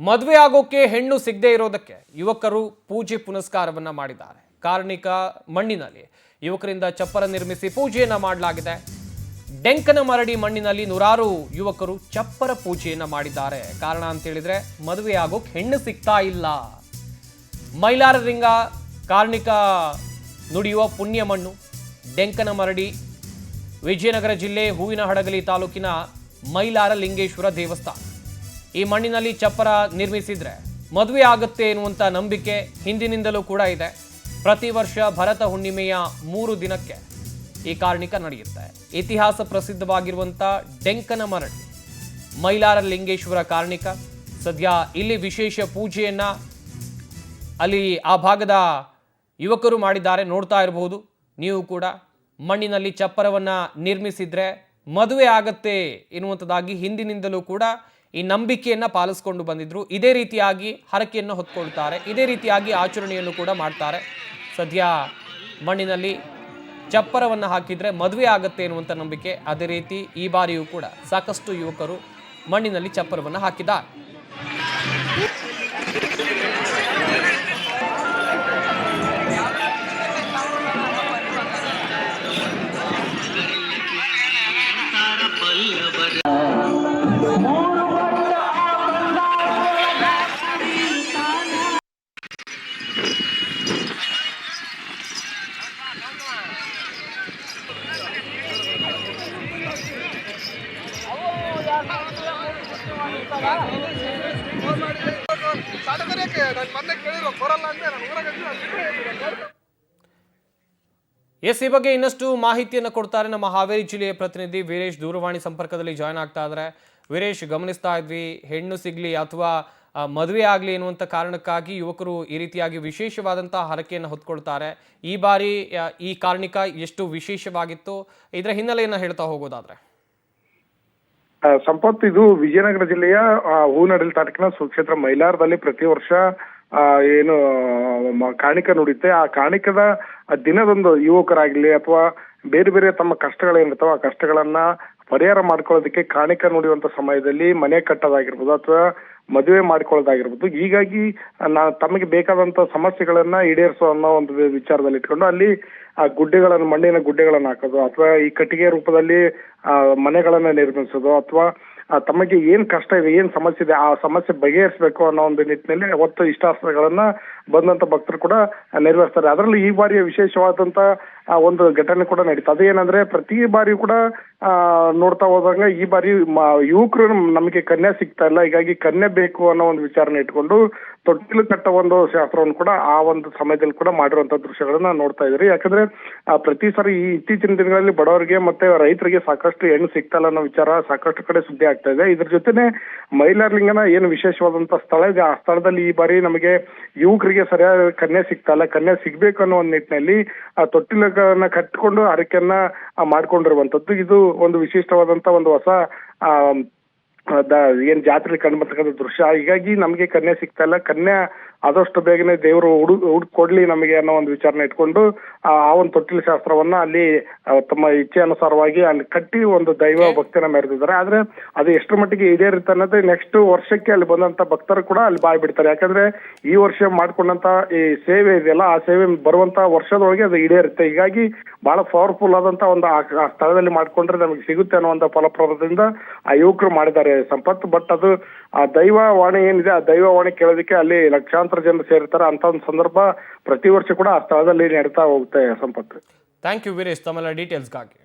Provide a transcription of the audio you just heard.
ಮದುವೆ ಆಗೋಕೆ ಹೆಣ್ಣು ಸಿಗದೆ ಇರೋದಕ್ಕೆ ಯುವಕರು ಪೂಜೆ ಪುನಸ್ಕಾರವನ್ನ ಮಾಡಿದ್ದಾರೆ. ಕಾರ್ಣಿಕ ಮಣ್ಣಿನಲ್ಲಿ ಯುವಕರಿಂದ ಚಪ್ಪರ ನಿರ್ಮಿಸಿ ಪೂಜೆಯನ್ನ ಮಾಡಲಾಗಿದೆ. ಡೆಂಕನ ಮರಡಿ ಮಣ್ಣಿನಲ್ಲಿ ನೂರಾರು ಯುವಕರು ಚಪ್ಪರ ಪೂಜೆಯನ್ನ ಮಾಡಿದ್ದಾರೆ. ಕಾರಣ ಅಂತ ಹೇಳಿದ್ರೆ ಮದುವೆ ಆಗೋಕೆ ಹೆಣ್ಣು ಸಿಗ್ತಾ ಇಲ್ಲ. ಮೈಲಾರಲಿಂಗ ಕಾರ್ಣಿಕ ನುಡಿಯುವ ಪುಣ್ಯ ಮಣ್ಣು ಡೆಂಕನ ಮರಡಿ ವಿಜಯನಗರ ಜಿಲ್ಲೆ ಹೂವಿನಹಡಗಲಿ ತಾಲೂಕಿನ ಮೈಲಾರ ಲಿಂಗೇಶ್ವರ ದೇವಸ್ಥಾನ. ಈ ಮಣ್ಣಿನಲ್ಲಿ ಚಪ್ಪರ ನಿರ್ಮಿಸಿದ್ರೆ ಮದುವೆ ಆಗುತ್ತೆ ಎನ್ನುವಂತ ನಂಬಿಕೆ ಹಿಂದಿನಿಂದಲೂ ಕೂಡ ಇದೆ. ಪ್ರತಿ ವರ್ಷ ಭರತ ಹುಣ್ಣಿಮೆಯ 3 ದಿನಕ್ಕೆ ಈ ಕಾರ್ಣಿಕ ನಡೆಯುತ್ತೆ. ಇತಿಹಾಸ ಪ್ರಸಿದ್ಧವಾಗಿರುವಂತ ಡೆಂಕನ ಮರಡಿ ಮೈಲಾರ ಲಿಂಗೇಶ್ವರ ಕಾರ್ಣಿಕ ಸದ್ಯ ಇಲ್ಲಿ ವಿಶೇಷ ಪೂಜೆಯನ್ನ ಅಲ್ಲಿ ಆ ಭಾಗದ ಯುವಕರು ಮಾಡಿದ್ದಾರೆ. ನೋಡ್ತಾ ಇರಬಹುದು ನೀವು ಕೂಡ. ಮಣ್ಣಿನಲ್ಲಿ ಚಪ್ಪರವನ್ನ ನಿರ್ಮಿಸಿದ್ರೆ ಮದುವೆ ಆಗತ್ತೆ ಎನ್ನುವಂಥದ್ದಾಗಿ ಹಿಂದಿನಿಂದಲೂ ಕೂಡ ಈ ನಂಬಿಕೆಯನ್ನ ಪಾಲಿಸಿಕೊಂಡು ಬಂದಿದ್ರು. ಇದೇ ರೀತಿಯಾಗಿ ಹರಕೆಯನ್ನು ಹೊತ್ಕೊಳ್ತಾರೆ, ಇದೇ ರೀತಿಯಾಗಿ ಆಚರಣೆಯನ್ನು ಕೂಡ ಮಾಡ್ತಾರೆ. ಸದ್ಯ ಮಣ್ಣಿನಲ್ಲಿ ಚಪ್ಪರವನ್ನು ಹಾಕಿದ್ರೆ ಮದುವೆ ಆಗತ್ತೆ ಎನ್ನುವಂಥ ನಂಬಿಕೆ. ಅದೇ ರೀತಿ ಈ ಬಾರಿಯೂ ಕೂಡ ಸಾಕಷ್ಟು ಯುವಕರು ಮಣ್ಣಿನಲ್ಲಿ ಚಪ್ಪರವನ್ನು ಹಾಕಿದ್ದಾರೆ. ಎಸ್, ಈ ಬಗ್ಗೆ ಇನ್ನಷ್ಟು ಮಾಹಿತಿಯನ್ನು ಕೊಡ್ತಾರೆ ನಮ್ಮ ಹಾವೇರಿ ಜಿಲ್ಲೆಯ ಪ್ರತಿನಿಧಿ ವೀರೇಶ್. ದೂರವಾಣಿ ಸಂಪರ್ಕದಲ್ಲಿ ಜಾಯ್ನ್ ಆಗ್ತಾ ಇದ್ದಾರೆ. ವೀರೇಶ್, ಗಮನಿಸ್ತಾ ಇದ್ವಿ, ಹೆಣ್ಣು ಸಿಗ್ಲಿ ಅಥವಾ ಮದುವೆ ಆಗಲಿ ಎನ್ನುವಂಥ ಕಾರಣಕ್ಕಾಗಿ ಯುವಕರು ಈ ರೀತಿಯಾಗಿ ವಿಶೇಷವಾದಂತಹ ಹರಕೆಯನ್ನು ಹೊತ್ಕೊಳ್ತಾರೆ. ಈ ಬಾರಿ ಈ ಕಾರ್ಣಿಕ ಎಷ್ಟು ವಿಶೇಷವಾಗಿತ್ತು, ಇದರ ಹಿನ್ನೆಲೆಯನ್ನು ಹೇಳ್ತಾ ಹೋಗೋದಾದ್ರೆ? ಸಂಪತ್, ಇದು ವಿಜಯನಗರ ಜಿಲ್ಲೆಯ ಹೂವಿನಹಡಗಲಿ ತಾಲೂಕಿನ ಸುಕ್ಷೇತ್ರ ಮೈಲಾರದಲ್ಲಿ ಪ್ರತಿ ವರ್ಷ ಏನು ಕಾರ್ಣಿಕ ನುಡಿಯುತ್ತೆ. ಆ ಕಾರ್ಣಿಕದ ದಿನದೊಂದು ಯುವಕರಾಗ್ಲಿ ಅಥವಾ ಬೇರೆ ಬೇರೆ ತಮ್ಮ ಕಷ್ಟಗಳೇನಿರ್ತಾವ ಆ ಕಷ್ಟಗಳನ್ನ ಪರಿಹಾರ ಮಾಡ್ಕೊಳ್ಳೋದಕ್ಕೆ ಕಾರ್ಣಿಕ ನುಡಿಯುವಂತ ಸಮಯದಲ್ಲಿ ಮನೆ ಕಟ್ಟೋದಾಗಿರ್ಬೋದು ಅಥವಾ ಮದುವೆ ಮಾಡ್ಕೊಳ್ಳೋದಾಗಿರ್ಬೋದು. ಹೀಗಾಗಿ ತಮಗೆ ಬೇಕಾದಂತ ಸಮಸ್ಯೆಗಳನ್ನ ಈಡೇರಿಸೋ ಅನ್ನೋ ಒಂದು ವಿಚಾರದಲ್ಲಿ ಇಟ್ಕೊಂಡು ಅಲ್ಲಿ ಆ ಗುಡ್ಡೆಗಳನ್ನು, ಮಣ್ಣಿನ ಗುಡ್ಡೆಗಳನ್ನು ಹಾಕೋದು ಅಥವಾ ಈ ಕಟ್ಟಿಗೆ ರೂಪದಲ್ಲಿ ಮನೆಗಳನ್ನ ನಿರ್ಮಿಸೋದು ಅಥವಾ ತಮಗೆ ಏನ್ ಕಷ್ಟ ಇದೆ, ಏನ್ ಸಮಸ್ಯೆ ಇದೆ, ಆ ಸಮಸ್ಯೆ ಬಗೆಹರಿಸಬೇಕು ಅನ್ನೋ ಒಂದು ನಿಟ್ಟಿನಲ್ಲಿ ಅವತ್ತು ಇಷ್ಟಾರ್ಥಗಳನ್ನ ಬಂದಂತ ಭಕ್ತರು ಕೂಡ ನೆರವೇರಿಸ್ತಾರೆ. ಅದರಲ್ಲಿ ಈ ಬಾರಿಯ ವಿಶೇಷವಾದಂತ ಒಂದು ಘಟನೆ ಕೂಡ ನಡೀತು. ಅದೇನಂದ್ರೆ ಪ್ರತಿ ಬಾರಿ ಕೂಡ ನೋಡ್ತಾ ಹೋದಂಗ ಈ ಬಾರಿ ಯುವಕರು ನಮಗೆ ಕನ್ಯಾ ಸಿಗ್ತಾ ಇಲ್ಲ, ಹೀಗಾಗಿ ಕನ್ಯಾ ಬೇಕು ಅನ್ನೋ ಒಂದು ವಿಚಾರನ ಇಟ್ಕೊಂಡು ತೊಟ್ಟಿಲು ಕಟ್ಟೋ ಒಂದು ಶಾಸ್ತ್ರವನ್ನು ಕೂಡ ಆ ಒಂದು ಸಮಯದಲ್ಲಿ ಕೂಡ ಮಾಡಿರುವಂತ ದೃಶ್ಯಗಳನ್ನ ನೋಡ್ತಾ ಇದ್ರಿ. ಯಾಕಂದ್ರೆ ಪ್ರತಿ ಸಾರಿ ಈ ಇತ್ತೀಚಿನ ದಿನಗಳಲ್ಲಿ ಬಡವರಿಗೆ ಮತ್ತೆ ರೈತರಿಗೆ ಸಾಕಷ್ಟು ಹೆಣ್ಣು ಸಿಗ್ತಾ ಇಲ್ಲ ಅನ್ನೋ ವಿಚಾರ ಸಾಕಷ್ಟು ಕಡೆ ಸುದ್ದಿ ಆಗ್ತಾ ಇದೆ. ಇದ್ರ ಜೊತೆನೆ ಮೈಲಾರಲಿಂಗನ ಏನು ವಿಶೇಷವಾದಂತ ಸ್ಥಳ ಇದೆ, ಆ ಸ್ಥಳದಲ್ಲಿ ಈ ಬಾರಿ ನಮಗೆ ಯುವಕರಿಗೆ ಸರಿಯಾದ ಕನ್ಯಾ ಸಿಗ್ತಾ ಇಲ್ಲ, ಕನ್ಯಾ ಸಿಗ್ಬೇಕು ಅನ್ನೋ ಒಂದು ನಿಟ್ಟಿನಲ್ಲಿ ಆ ತೊಟ್ಟಿಲನ್ನ ಕಟ್ಕೊಂಡು ಹರಕೆಯನ್ನ ಮಾಡ್ಕೊಂಡಿರುವಂತದ್ದು. ಇದು ಒಂದು ವಿಶಿಷ್ಟವಾದಂತ ಒಂದು ಹೊಸ ಏನ್ ಜಾತ್ರೆ ಕಂಡುಬರ್ತಕ್ಕಂಥ ದೃಶ್ಯ. ಹೀಗಾಗಿ ನಮಗೆ ಕನ್ಯಾ ಸಿಗ್ತಾ ಇಲ್ಲ, ಕನ್ಯಾ ಆದಷ್ಟು ಬೇಗನೆ ದೇವರು ಹುಡುಕ್ ಕೊಡ್ಲಿ ನಮಗೆ ಅನ್ನೋ ಒಂದು ವಿಚಾರನ ಇಟ್ಕೊಂಡು ಆ ಒಂದು ತೊಟ್ಟಿಲ ಶಾಸ್ತ್ರವನ್ನ ಅಲ್ಲಿ ತಮ್ಮ ಇಚ್ಛೆ ಅನುಸಾರವಾಗಿ ಅಲ್ಲಿ ಕಟ್ಟಿ ಒಂದು ದೈವ ಭಕ್ತಿಯನ್ನ ಮೆರೆದಿದ್ದಾರೆ. ಆದ್ರೆ ಅದು ಎಷ್ಟರ ಮಟ್ಟಿಗೆ ಈಡೇರುತ್ತೆ ಅನ್ನೋದು ನೆಕ್ಸ್ಟ್ ವರ್ಷಕ್ಕೆ ಅಲ್ಲಿ ಬಂದಂತ ಭಕ್ತರು ಕೂಡ ಅಲ್ಲಿ ಬಾಯ್ ಬಿಡ್ತಾರೆ. ಯಾಕಂದ್ರೆ ಈ ವರ್ಷ ಮಾಡ್ಕೊಂಡಂತ ಈ ಸೇವೆ ಇದೆಯಲ್ಲ, ಆ ಸೇವೆ ಬರುವಂತ ವರ್ಷದೊಳಗೆ ಅದು ಈಡೇರುತ್ತೆ. ಹೀಗಾಗಿ ಬಹಳ ಪವರ್ಫುಲ್ ಆದಂತ ಒಂದು ಆ ಸ್ಥಳದಲ್ಲಿ ಮಾಡ್ಕೊಂಡ್ರೆ ನಮಗೆ ಸಿಗುತ್ತೆ ಅನ್ನುವಂತ ಫಲಪ್ರದದಿಂದ ಆ ಯುವಕರು ಮಾಡಿದ್ದಾರೆ ಸಂಪತ್. ಬಟ್ ಅದು ಆ ದೈವವಾಣಿ ಏನಿದೆ, ಆ ದೈವವಾಣಿ ಕೇಳೋದಕ್ಕೆ ಅಲ್ಲಿ ಲಕ್ಷಾಂತರ ಜನರು ಸೇರ್ತಾರೆ. ಅಂತ ಒಂದು ಸಂದರ್ಭ ಪ್ರತಿ ವರ್ಷ ಕೂಡ ಆ ಸ್ಥಳದಲ್ಲಿ ನಡೀತಾ ಹೋಗುತ್ತೆ ಸಂಪತ್. ಥ್ಯಾಂಕ್ ಯು ವೀರೇಶ್ ತಮ್ಮೆಲ್ಲ ಡೀಟೇಲ್ಸ್ಗಾಗಿ.